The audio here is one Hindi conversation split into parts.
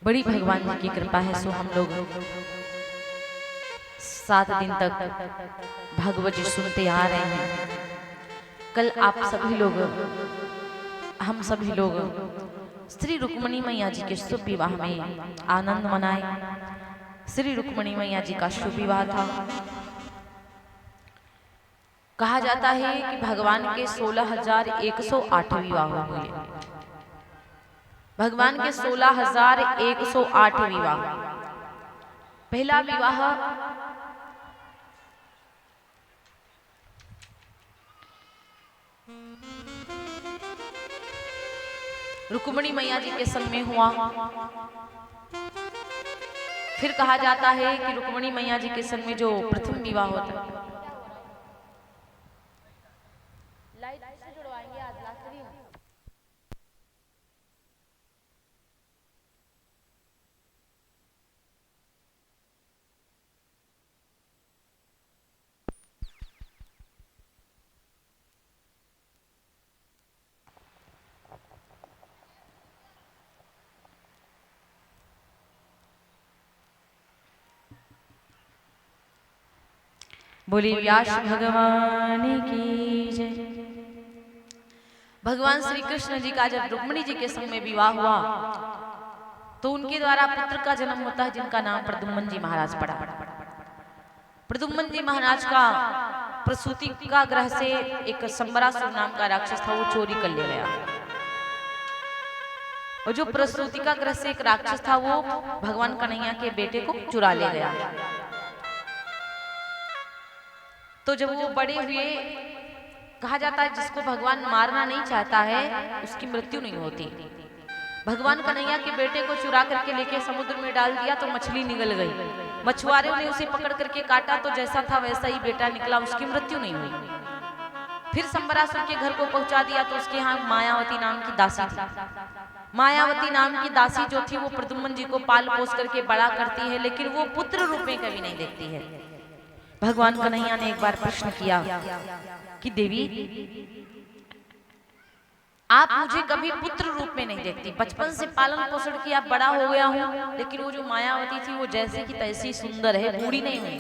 बड़ी भगवान जी की कृपा है। सो हम लोग 7 दिन तक भागवत जी सुनते आ रहे हैं। कल आप सभी लोग, हम सभी लोग श्री रुक्मणी मैया जी के शुभ विवाह में आनंद मनाए। श्री रुक्मणी मैया जी का शुभ विवाह था। कहा जाता है कि भगवान के 16,108 विवाह हुए। भगवान के 16,108 विवाह। पहला विवाह रुक्मणी मैया जी के संग में हुआ। फिर कहा जाता है कि रुक्मणी मैया जी के संग में जो प्रथम विवाह होता है, लाइट से जुड़वाएंगे आज लास्ट दिन। बोली व्यास भगवान की जय। भगवान श्री कृष्ण जी का जब रुक्मणी जी के संग में विवाह हुआ तो उनके द्वारा पुत्र का जन्म होता है, जिनका नाम प्रद्युम्न जी महाराज पड़ा। प्रद्युम्न जी महाराज का प्रसूति का ग्रह से एक संबरासुर नाम का राक्षस था, वो चोरी कर ले गया। और जो प्रसूति का ग्रह से एक राक्षस था वो भगवान कन्हैया के बेटे को चुरा ले गया। तो जब वो बड़े हुए, कहा जाता है जिसको भगवान मारना नहीं चाहता है उसकी मृत्यु नहीं होती। भगवान कन्हैया के बेटे को चुरा करके लेके समुद्र में डाल दिया तो मछली निगल गई। मछुआरों ने उसे पकड़ करके काटा तो जैसा था वैसा ही बेटा निकला, उसकी मृत्यु नहीं हुई। फिर संबरासुर के घर को पहुंचा दिया तो उसके यहाँ मायावती नाम की दासी थी। मायावती नाम की दासी जो थी वो प्रद्युम्न जी को पाल पोस करके बड़ा करती है, लेकिन वो पुत्र रूप में कभी नहीं देखती है। भगवान कन्हैया ने एक बार प्रश्न किया कि देवी आप मुझे कभी पुत्र रूप में नहीं देखती, बचपन से पालन पोषण किया बड़ा हो गया हूँ, लेकिन वो जो मायावती थी वो जैसे की तैसी सुंदर है, बूढ़ी नहीं हुई।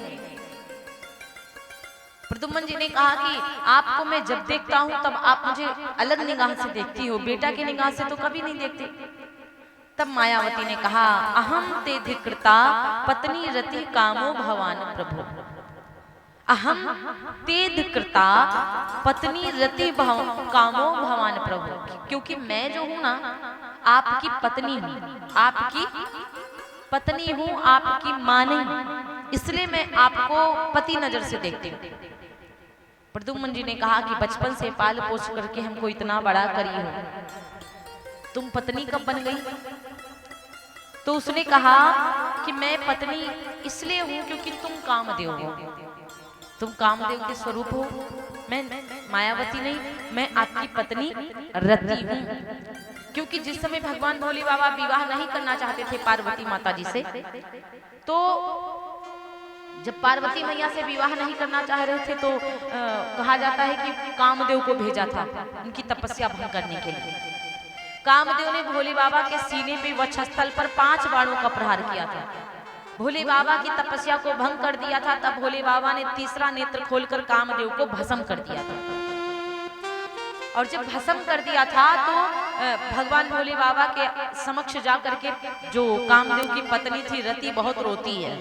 प्रद्युम्न जी ने कहा कि आपको मैं जब देखता हूँ तब आप मुझे अलग निगाह से देखती हो, बेटा की निगाह से तो कभी नहीं देखती। तब मायावती ने कहा अहम ते धिकृता पत्नी रति कामो भवान प्रभु। अहम तेद कृता पत्नी रति कामो भवान प्रभु। क्योंकि मैं जो हूं ना आपकी पत्नी हूं, आपकी पत्नी हूं, आपकी मां नहीं, इसलिए मैं आपको पति नजर से देखती हूँ। प्रद्युम्न जी ने कहा कि बचपन से पाल पोष करके हमको इतना बड़ा करी हो, तुम पत्नी कब बन गई? तो उसने कहा कि मैं पत्नी इसलिए हूं क्योंकि तुम कामदेव हो, तुम कामदेव के स्वरूप हो। मैं मायावती नहीं, मैं आपकी पत्नी रति हूँ। क्योंकि जिस समय भगवान भोले बाबा विवाह नहीं करना चाहते थे पार्वती माता जी से, तो जब पार्वती मैया से विवाह नहीं करना चाह रहे थे तो कहा जाता है कि कामदेव को भेजा था उनकी तपस्या भंग करने के लिए। कामदेव ने भोले बाबा के सीने पे वक्षस्थल पर 5 बाणों का प्रहार किया था। भोले बाबा की तपस्या को भंग कर दिया था। तब भोले बाबा ने तीसरा नेत्र खोलकर कामदेव को भस्म कर दिया था। और जब भस्म कर दिया था तो भगवान भोले बाबा के समक्ष जा करके जो कामदेव की पत्नी थी रति बहुत रोती है,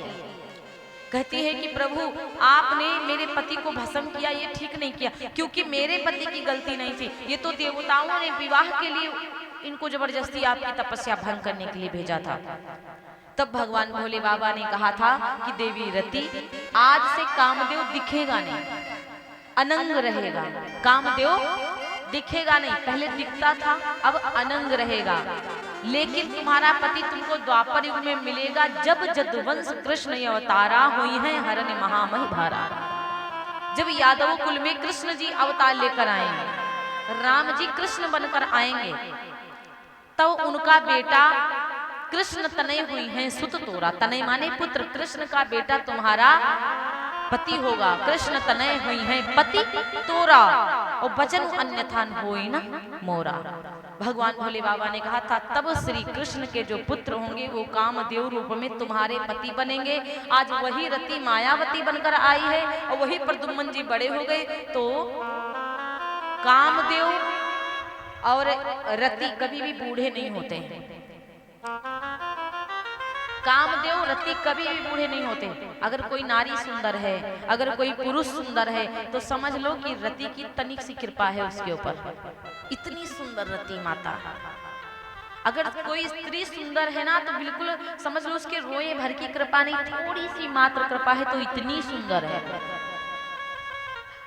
कहती है कि प्रभु आपने मेरे पति को भस्म किया, ये ठीक नहीं किया, क्योंकि मेरे पति की गलती नहीं थी, ये तो देवताओं ने विवाह के लिए इनको जबरदस्ती आपकी तपस्या भंग करने के लिए भेजा था। तब भगवान भोले बाबा ने कहा था कि देवी रति आज से कामदेव दिखेगा नहीं, अनंग रहेगा। कामदेव दिखेगा नहीं, पहले दिखता था अब अनंग रहेगा, लेकिन तुम्हारा पति तुमको द्वापर युग में मिलेगा जब जदुवंश कृष्ण अवतारा हुई है हरण महामही धारा। जब यादव कुल में कृष्ण जी अवतार लेकर आएंगे, राम जी कृष्ण बनकर आएंगे, तो उनका बेटा कृष्ण तनय हुई हैं सुत तोरा। तनय माने पुत्र, कृष्ण का बेटा तुम्हारा पति होगा। कृष्ण तनय हुई हैं पति तोरा और वचन अन्यथा होई ना मोरा। भगवान भोले बाबा ने कहा था तब श्री कृष्ण के जो पुत्र होंगे वो कामदेव रूप में तुम्हारे पति बनेंगे। आज वही रति मायावती बनकर आई है और वही प्रद्युम्न जी बड़े हो गए। तो कामदेव और रति कभी भी बूढ़े नहीं होते हैं। कामदेव रति कभी भी बूढ़े नहीं होते। अगर कोई नारी सुंदर है, अगर कोई पुरुष सुंदर है, तो समझ लो कि रति की तनिक सी कृपा है उसके ऊपर। इतनी सुंदर रति माता। अगर कोई स्त्री सुंदर है ना, तो बिल्कुल समझ लो उसके रोए भर की कृपा नहीं, थोड़ी सी मात्र कृपा है तो इतनी सुंदर है।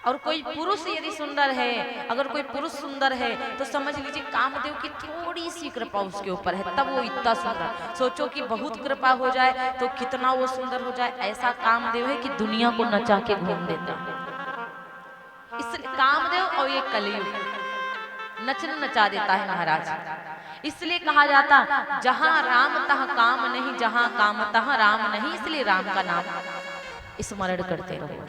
और कोई पुरुष यदि सुंदर है, अगर कोई पुरुष सुंदर है, तो समझ लीजिए कामदेव की थोड़ी सी कृपा उसके ऊपर है, तब वो इतना सुंदर। सोचो कि बहुत कृपा हो जाए तो कितना वो सुंदर हो जाए। ऐसा कामदेव है कि दुनिया को नचा के घूम देता। इस कामदेव और ये कलयुग नचा देता है महाराज। इसलिए कहा जाता जहां राम तह काम नहीं, जहां काम तह राम नहीं। इसलिए राम का नाम स्मरण करते रहो।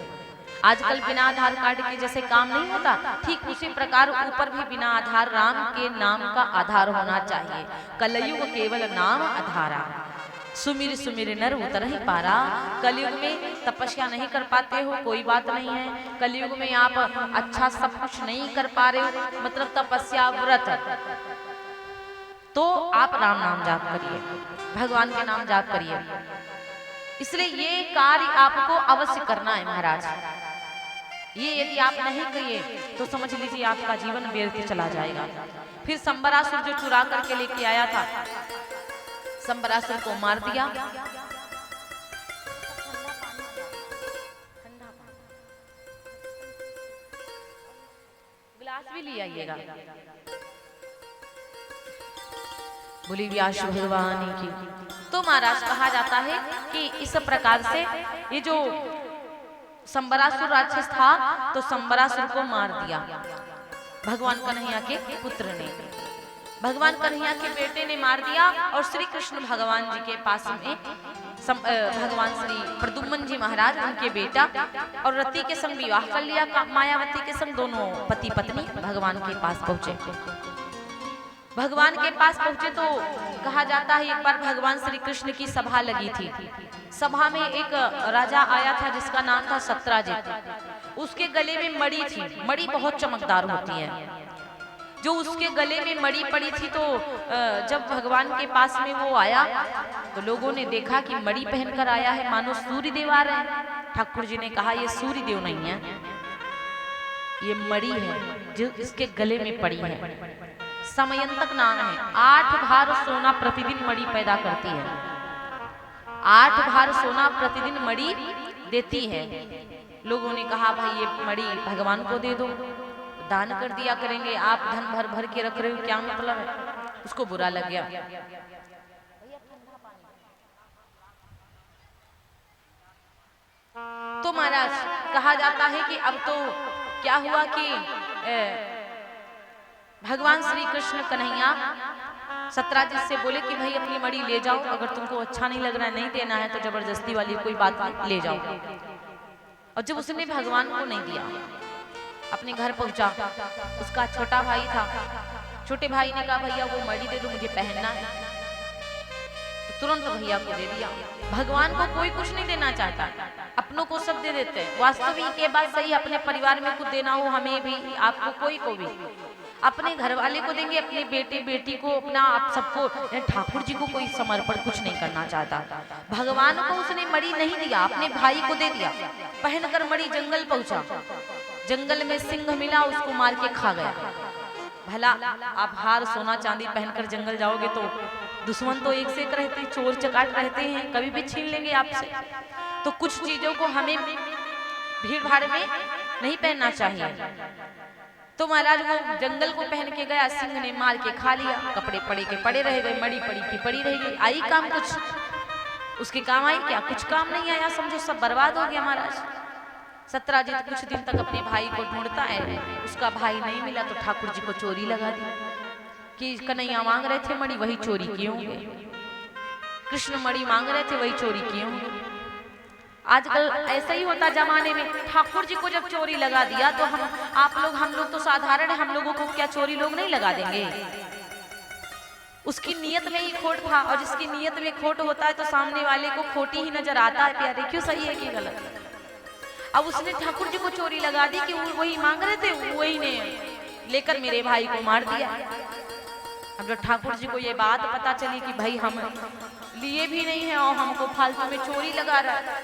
आजकल बिना आधार कार्ड के जैसे काम नहीं होता, ठीक उसी प्रकार ऊपर भी बिना आधार राम के नाम का आधार होना चाहिए। कलयुग केवल नाम आधारा, सुमिर सुमिर नर उतर ही पारा। कलयुग में तपस्या नहीं कर पाते हो, कोई बात नहीं है। कलयुग में आप अच्छा सब कुछ नहीं कर पा रहे हो, मतलब तपस्या व्रत, तो आप राम नाम जाप करिए, भगवान के नाम जाप करिए। इसलिए ये कार्य आपको अवश्य करना है महाराज। ये यदि आप नहीं किए तो समझ लीजिए आपका जीवन व्यर्थ चला जाएगा। फिर संबरासुर जो चुरा करके लेके आया था, संबरासुर को मार दिया। गिलास भी ले आइएगा। बोली व्यास भगवान की। तो महाराज कहा जाता है कि इस प्रकार से ये जो संबरासुर राक्षस था, तो संबरासुर को मार दिया भगवान कन्हैया के पुत्र ने, भगवान कन्हैया के बेटे ने मार दिया। और श्री कृष्ण भगवान जी के पास में भगवान श्री प्रद्युम्न जी महाराज उनके बेटा और रति के संग विवाह कर लिया, मायावती के संग। दोनों पति पत्नी भगवान के पास पहुंचे। भगवान के पास पहुंचे तो कहा जाता है एक बार भगवान श्री कृष्ण की सभा लगी थी। सभा में एक राजा आया था जिसका नाम था सत्राजित। उसके गले में मणि थी। मणि बहुत चमकदार होती है। जो उसके गले में मणि पड़ी थी, तो जब भगवान के पास में वो आया तो लोगों ने देखा कि मणि पहनकर आया है, मानो सूर्य देव आ रहे हैं। ठाकुर जी ने कहा ये सूर्य देव नहीं है, ये मणि है जो इसके गले में पड़ी है। समयंतक नाम है। 8 भार सोना प्रतिदिन मणि पैदा करती है। 8 भार सोना प्रतिदिन मणि देती है। लोगों ने कहा भाई ये मणि भगवान को दे दो, दान कर दिया करेंगे, आप धन भर भर के रख रहे हो, क्या मतलब है। उसको बुरा लग गया। तो महाराज कहा जाता है कि अब तो क्या हुआ कि भगवान श्री कृष्ण कन्हैया सत्राजित से बोले कि भाई अपनी मणि ले जाओ, अगर तुमको अच्छा नहीं लग रहा है, नहीं देना है तो जबरदस्ती वाली कोई बात नहीं, ले जाओ। और जब उसने भगवान को नहीं दिया, अपने घर पहुंचा, उसका छोटा भाई था, छोटे भाई ने कहा भैया वो मणि दे दो, मुझे पहनना है। तो तुरंत भैया को दे दिया। भगवान को कोई कुछ नहीं देना चाहता, अपनों को सब दे देते हैं। वास्तविक ये बात सही, अपने परिवार में कुछ देना हो, हमें भी, आपको, कोई को भी, अपने घर वाले को देंगे, अपने बेटे बेटी को, अपना आप सबको। ठाकुर जी को कोई समर्पण कुछ नहीं करना चाहता। भगवान को उसने मणि नहीं दिया, अपने भाई को दे दिया। पहनकर मणि जंगल पहुंचा। जंगल में सिंह मिला, उसको मार के खा गया। भला आप हार सोना चांदी पहनकर जंगल जाओगे तो दुश्मन तो एक से एक रहते, चोर चकाट रहते हैं, कभी भी छीन लेंगे आपसे। तो कुछ चीजों को हमें भीड़ भाड़ में नहीं पहनना चाहिए। तो महाराज वो जंगल को पहन के गया, सिंह ने मार के खा लिया। कपड़े पड़े के पड़े रह गए, मणि पड़ी की पड़ी रह गई। आई काम कुछ उसके काम आई क्या? कुछ काम नहीं आया, समझो सब बर्बाद हो गया महाराज। सत्राजित कुछ दिन तक अपने भाई को ढूंढता है, उसका भाई नहीं मिला तो ठाकुर जी को चोरी लगा दी कि कन्हैया मांग रहे थे मणि, वही चोरी किए होंगे। कृष्ण मणि मांग रहे थे, वही चोरी किए होंगे। आजकल ऐसा ही होता जमाने में। ठाकुर जी को जब चोरी लगा दिया तो हम लोग तो साधारण है, हम लोगों को क्या चोरी लोग नहीं लगा देंगे? उसकी नीयत में ही खोट था, और जिसकी नीयत में खोट होता है तो सामने वाले को खोटी ही नजर आता है प्यारे। क्यों सही है कि गलत? अब उसने ठाकुर जी को चोरी लगा दी कि वही मांग रहे थे, वही ने लेकर मेरे भाई को मार दिया। अब जब ठाकुर जी को ये बात पता चली कि भाई हम लिए भी नहीं है और हमको फालतू में चोरी लगा रहा है,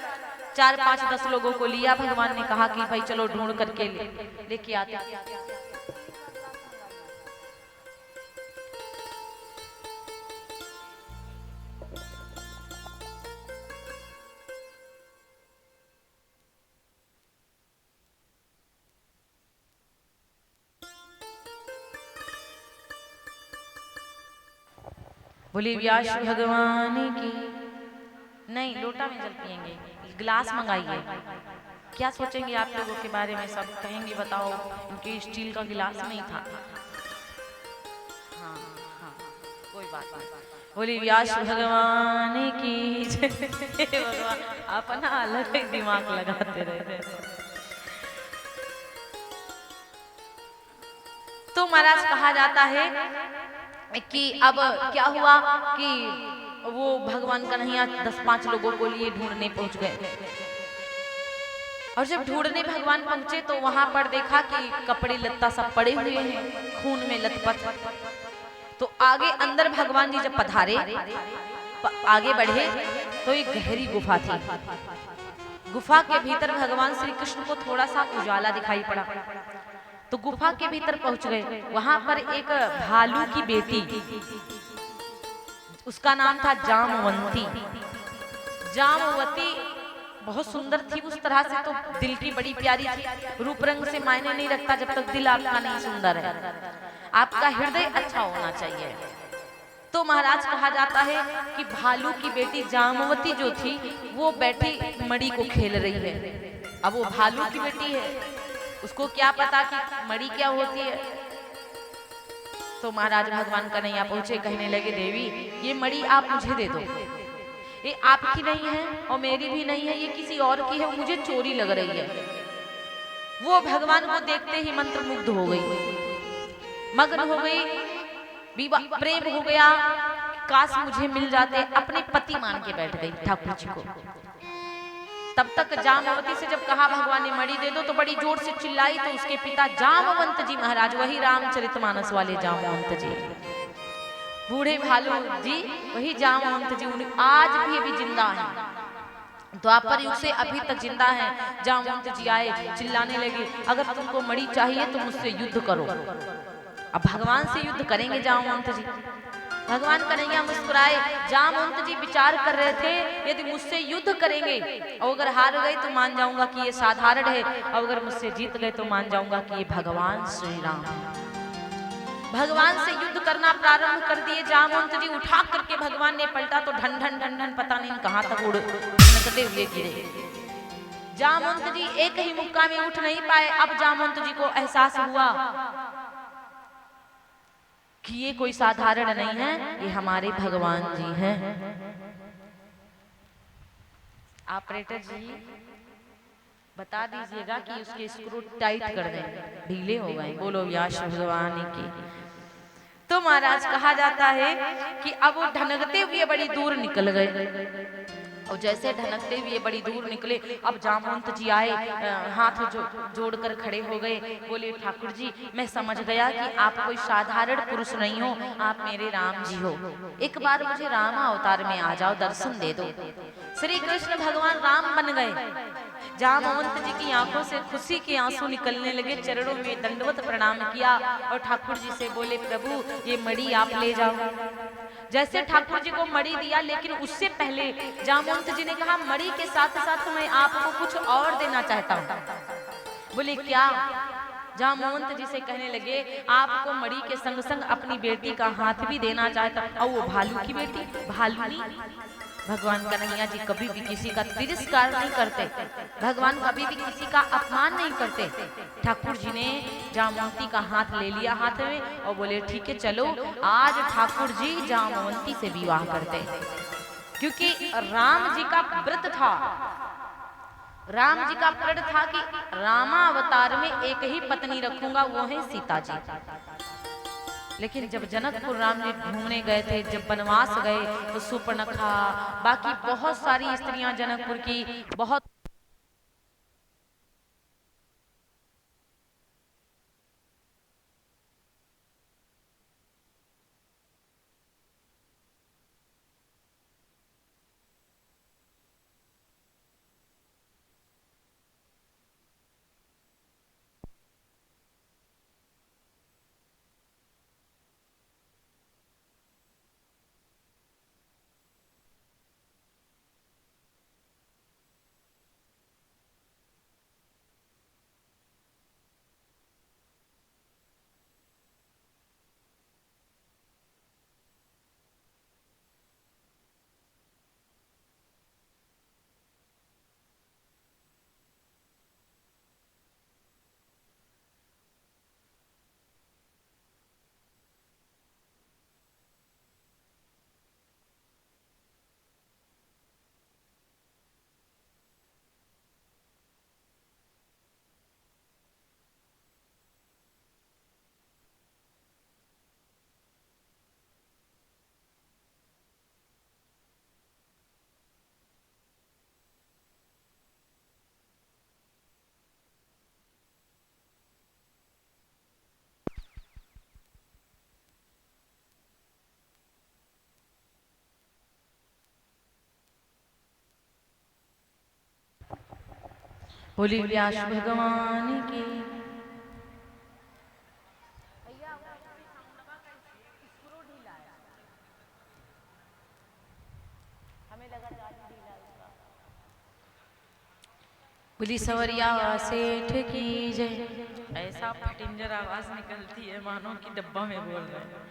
4 5 10 लोगों को लिया। भगवान ने कहा कि भाई चलो ढूंढ करके लेके आते। बोले व्यास भगवान की। नहीं, लोटा में जल पिएंगे, गिलास मंगाइए। क्या सोचेंगे आप लोगों के बारे में, सब कहेंगे बताओ उनके स्टील का गिलास नहीं था। हाँ हाँ, कोई बात नहीं। बोले व्यास भगवान की भगवान अपना अलग ही दिमाग लगाते रहते। तो महाराज कहा जाता है कि अब क्या हुआ कि वो भगवान कन्हैया 10-5 लोगों को लिए ढूंढने पहुंच गए। और जब ढूंढने भगवान पहुंचे तो वहां पर देखा कि कपड़े लत्ता सब पड़े हुए हैं, खून में लथपथ। तो आगे अंदर भगवान जी जब पधारे, आगे बढ़े तो एक गहरी गुफा थी। गुफा के भीतर भगवान श्री कृष्ण को थोड़ा सा उजाला दिखाई पड़ा। तो गुफा के भीतर पहुंच गए। वहां पर एक भालू की बेटी, उसका नाम था जामवंती। जामवती बहुत सुंदर थी, उस तरह से तो दिल की बड़ी प्यारी थी। रूप रंग से मायने नहीं रखता जब तक दिल आपका नहीं सुंदर है, आपका हृदय अच्छा होना चाहिए। तो महाराज कहा जाता है कि भालू की बेटी जामवती जो थी वो बैठी मड़ी को खेल रही है। अब वो भालू की बेटी है, उसको क्या पता कि मड़ी क्या होती है। तो महाराज भगवान कन्हैया पहुंचे, कहने लगे देवी ये मड़ी आप मुझे दे दो, ये आपकी नहीं है और मेरी भी नहीं है, ये किसी और की है, मुझे चोरी लग रही है। वो भगवान को देखते ही मंत्र मुग्ध हो गई, मग्न हो गई, प्रेम हो गया, काश मुझे मिल जाते, अपने पति मान के बैठ गई ठाकुर जी को। तब तक जामवती से जब कहा भगवान ने मणि दे दो तो बड़ी जोर से चिल्लाई, तो उसके पिता जामवंत जी महाराज, वही रामचरितमानस वाले जामवंत जी, बूढ़े भालू जी, वही जामवंत जी आज भी अभी जिंदा हैं। द्वापर युग से अभी तक जिंदा है। जामवंत जी आए, चिल्लाने लगे अगर तुमको मणि चाहिए तो मुझसे युद्ध करो। अब भगवान से युद्ध करेंगे जामवंत जी। भगवान कन्हैया मुस्कुराए। जामवंत जी विचार कर रहे थे यदि मुझसे युद्ध करेंगे और अगर हार गए तो मान जाऊंगा कि ये साधारण है, और अगर मुझसे जीत गए तो मान जाऊंगा कि ये भगवान श्री राम है। भगवान से युद्ध करना प्रारंभ कर दिए। जामवंत जी उठा करके भगवान ने पलटा तो ढन ढन ढन ढन पता नहीं कहां तक उड़ते हुए गिरे। जामवंत जी एक ही मुक्का में उठ नहीं पाए। अब जामवंत जी को एहसास हुआ कि ये कोई साधारण नहीं है, ये हमारे भगवान जी हैं। ऑपरेटर जी बता दीजिएगा कि उसके स्क्रू टाइट कर दें, ढीले हो गए। बोलो व्यास भगवान की। तो महाराज कहा जाता है कि अब वो ढनकते हुए बड़ी दूर निकल गए, और जैसे ढनकते हुए बड़ी दूर निकले, अब जामवंत जी आए, हाथ जोड़कर खड़े हो गए, बोले ठाकुर जी मैं समझ गया कि आप कोई साधारण पुरुष नहीं हो, आप मेरे राम जी हो। एक बार मुझे राम अवतार में आ जाओ, दर्शन दे दो। श्री कृष्ण भगवान राम बन गए। जामवंत जी की आंखों से खुशी के आंसू निकलने लगे, चरणों में दंडवत प्रणाम किया और ठाकुर जी से बोले प्रभु ये मणि आप ले जाओ। जैसे ठाकुर जी को मणि दिया, लेकिन उससे पहले जामवंत जी ने कहा मणि के साथ साथ मैं आपको कुछ और देना चाहता हूँ। बोले क्या? जामवंत जी से कहने लगे आपको मणि के संग संग अपनी बेटी का हाथ भी देना चाहता हूँ। और वो भालू की बेटी भालूनी। भगवान कन्हैया जी कभी भी किसी का तिरस्कार नहीं करते, भगवान कभी भी किसी का अपमान नहीं करते। ठाकुर जी ने जामवंती का हाथ ले लिया हाथ में और बोले ठीक है चलो, आज ठाकुर जी जामवंती से विवाह करते हैं। क्योंकि राम जी का व्रत था, राम जी का व्रत था कि रामावतार में एक ही पत्नी रखूंगा, वो है सीता जी। लेकिन जब जनकपुर राम जी घूमने गए थे, जब वनवास गए, तो सुपर्णखा बाकी बहुत सारी स्त्रियां जनकपुर की बहुत बोली व्यास भगवान की। बोली सवरिया सेठ की जय। ऐसा फटिंजर आवाज निकलती है मानो कि डब्बा में बोल रहे हैं।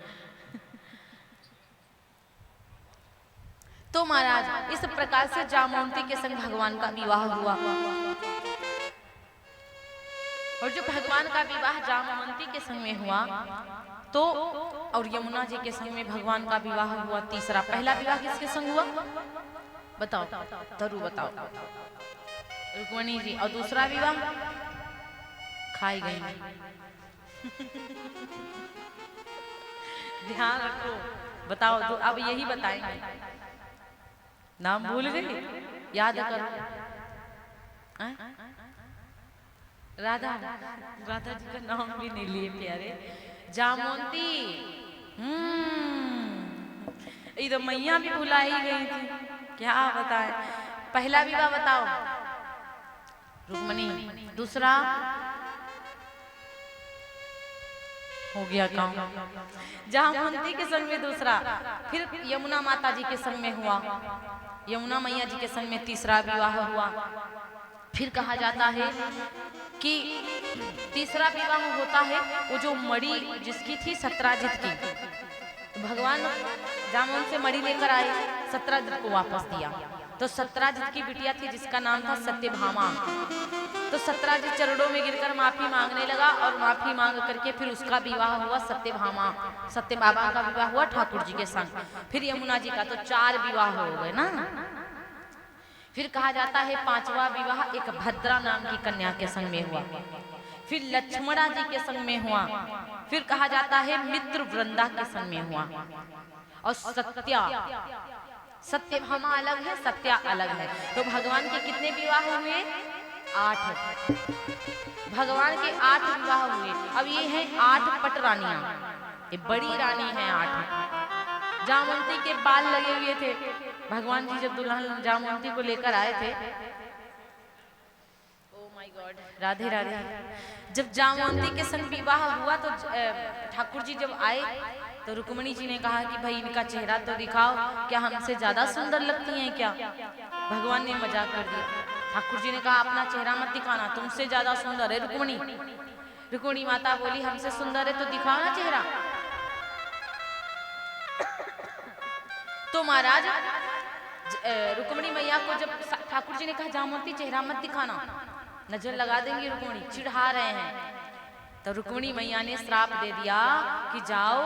तो महाराज इस प्रकार से जामवंती के संग भगवान का विवाह हुआ, और जो भगवान का विवाह जामवंती के संग में हुआ तो और यमुना जी के संग में भगवान का विवाह हुआ तीसरा। पहला विवाह किसके संग हुआ बताओ, तरू बताओ, रुक्मणी जी। और दूसरा विवाह खाई गई। ध्यान रखो, बताओ तो अब यही बताएंगे। नाम भूल गए, याद करो। राधा, राधा जी का नाम भी नहीं लिए प्यारे। जामवंती, इधर मैया भी भुलाई गई थी, क्या बताएं। पहला विवाह बताओ रुक्मणी, दूसरा हो गया काम जामवंती के संग में दूसरा, फिर यमुना माता जी के संग में हुआ, यमुना मैया जी के संग में तीसरा विवाह हुआ। फिर कहा जाता है कि तीसरा विवाह होता है वो जो मणि जिसकी थी सत्राजित की, तो भगवान जामवंत से मणि लेकर आए, सत्राजित को वापस दिया। तो सत्राजित की बिटिया थी जिसका नाम था सत्यभामा। तो सत्राजित चरणों में गिरकर माफी मांगने लगा और माफी मांग करके फिर उसका विवाह हुआ सत्यभामा, सत्यभामा का विवाह हुआ ठाकुर जी के संग। फिर यमुना जी का, तो 4 विवाह हो गए ना। फिर कहा जाता है पांचवा विवाह एक भद्रा नाम की कन्या के संग में हुआ, फिर लक्ष्मणा जी के संग में हुआ, फिर कहा जाता है मित्र वृंदा के संग में हुआ, और सत्या, सत्यभामा अलग है, सत्या अलग है। तो भगवान के कितने विवाह हुए 8। भगवान के 8 विवाह हुए। अब ये है 8 पट रानियां, ये बड़ी रानी है 8। जामवंती के बाल लगे हुए थे, भगवान जी जब दुल्हन जामवंती को लेकर आए थे, oh my God, Radhe Radhe, जब जामवंती के संग विवाह हुआ तो ठाकुर जी जब आए तो रुक्मणी जी ने कहा कि भाई इनका चेहरा तो दिखाओ, क्या हमसे ज्यादा सुंदर लगती हैं क्या। भगवान ने मजाक कर दिया। ठाकुर जी ने कहा अपना चेहरा मत दिखाना, तुमसे ज्यादा सुंदर है रुक्मणी। रुक्मणी माता बोली हमसे सुंदर है तो दिखाओ ना चेहरा। तो महाराज रुक्मणी मैया को जब ठाकुर जी ने कहा जामवंती चेहरा मत दिखाना, नजर लगा देंगे, रुक्मणी चिढ़ा रहे हैं, तो रुक्मणी मैया ने श्राप दे दिया कि जाओ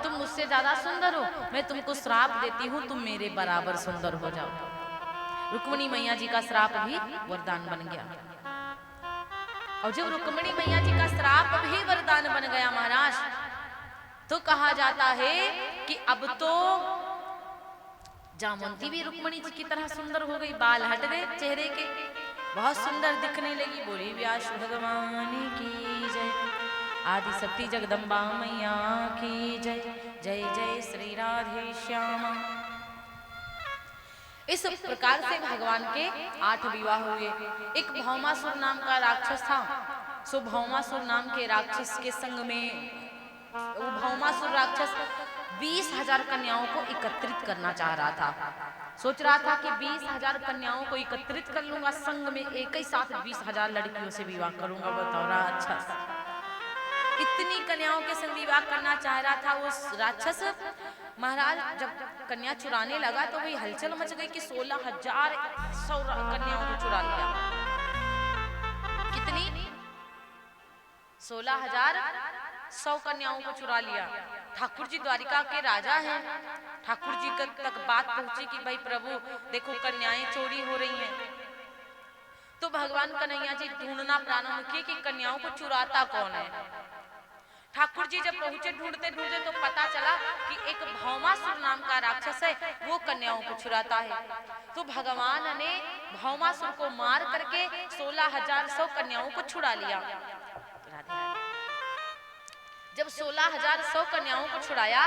तुम मुझसे ज्यादा सुंदर हो, मैं तुमको श्राप देती हूँ, तुम मेरे बराबर सुंदर हो जाओ। रुक्मणी मैया जी का श्राप भी वरदान बन गया। और जब रुक्मिणी मैया जी का श्राप भी वरदान बन गया महाराज, तो कहा जाता है कि अब तो जामवंती भी रुक्मिणी जी की तरह सुंदर हो गई, बाल हट गए चेहरे के, बहुत सुंदर दिखने लगी। बोली व्यास भगवान की जय, आदि शक्ति जगदम्बा मैया की जय, जय जय श्री राधे श्यामा। इस प्रकार से भगवान के 8 विवाह हुए। एक भौमासुर नाम का राक्षस था। सो भौमासुर नाम के राक्षस के संग में वो भौमासुर राक्षस 20,000 कन्याओं को एकत्रित करना चाह रहा था। सोच रहा था कि 20,000 कन्याओं को एकत्रित कर लूंगा, संग में एक ही साथ 20,000 लड़कियों से विवाह करूंगा। बताओ राक्षस इतनी कन्याओं के संग विवाह करना चाह रहा था वो राक्षस। महाराज जब कन्या चुराने लगा तो वही हलचल मच गई कि 16,100 कन्याओं को चुरा लिया। कितनी? 16,100 कन्याओं को चुरा लिया। ठाकुर जी द्वारिका के राजा हैं। ठाकुर जी तक बात पहुंची कि भाई प्रभु देखो कन्याएं चोरी हो रही हैं। तो भगवान कन्हैया जी ढूंढना प्रारंभ किए कि कन्याओं को चुराता कौन है। ठाकुर जी जब पहुंचे ढूंढते ढूंढते तो पता चला कि एक भौमासुर नाम का राक्षस है, वो कन्याओं को चुराता है। तो भगवान ने भौमासुर को मार करके 16,100 कन्याओं को छुड़ा लिया। जब 16,100 कन्याओं को छुड़ाया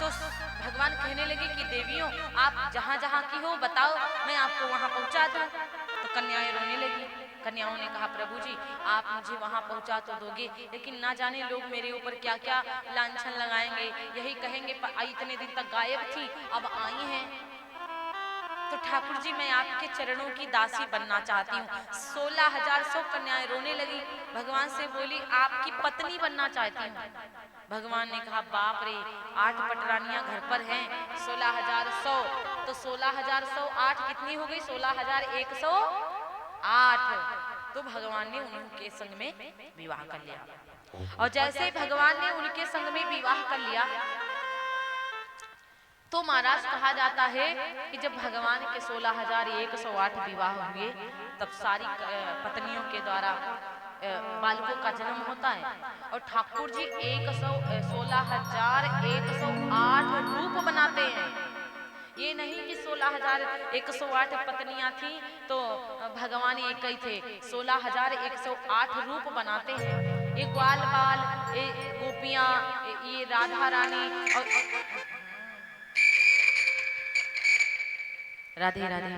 तो भगवान कहने लगे कि देवियों आप जहां जहां की हो बताओ, मैं आपको वहां पहुंचा दूं। तो कन्याएं रोने लगी। कन्याओं ने कहा प्रभु जी आप मुझे वहां पहुंचा तो दोगे, लेकिन ना जाने लोग मेरे ऊपर क्या क्या लांछन लगाएंगे, यही कहेंगे इतने दिन तक गायब थी अब आई हैं। तो ठाकुर जी मैं आपके चरणों की दासी बनना चाहती हूँ। 16,100 कन्याएं रोने लगी। भगवान से बोली आपकी पत्नी बनना चाहती हूँ। भगवान ने कहा बाप रे 8 पटरानियां घर पर हैं, 16,100 तो 16,100 8 कितनी हो गई? 16,108। तो भगवान ने उनके संग में विवाह कर लिया। और जैसे भगवान ने उनके संग में विवाह कर लिया तो महाराज कहा जाता है कि जब भगवान के 16,108 विवाह हुए तब सारी पत्नियों के द्वारा बालकों का जन्म होता है। और ठाकुर जी 16,108 रूप बनाते हैं। ये नहीं कि 16,108 पत्नियां थी तो भगवान एक ही थे, 16,108 रूप बनाते हैं। ये ग्वाल बाल, ये गोपियां, ये राधा रानी और राधे राधे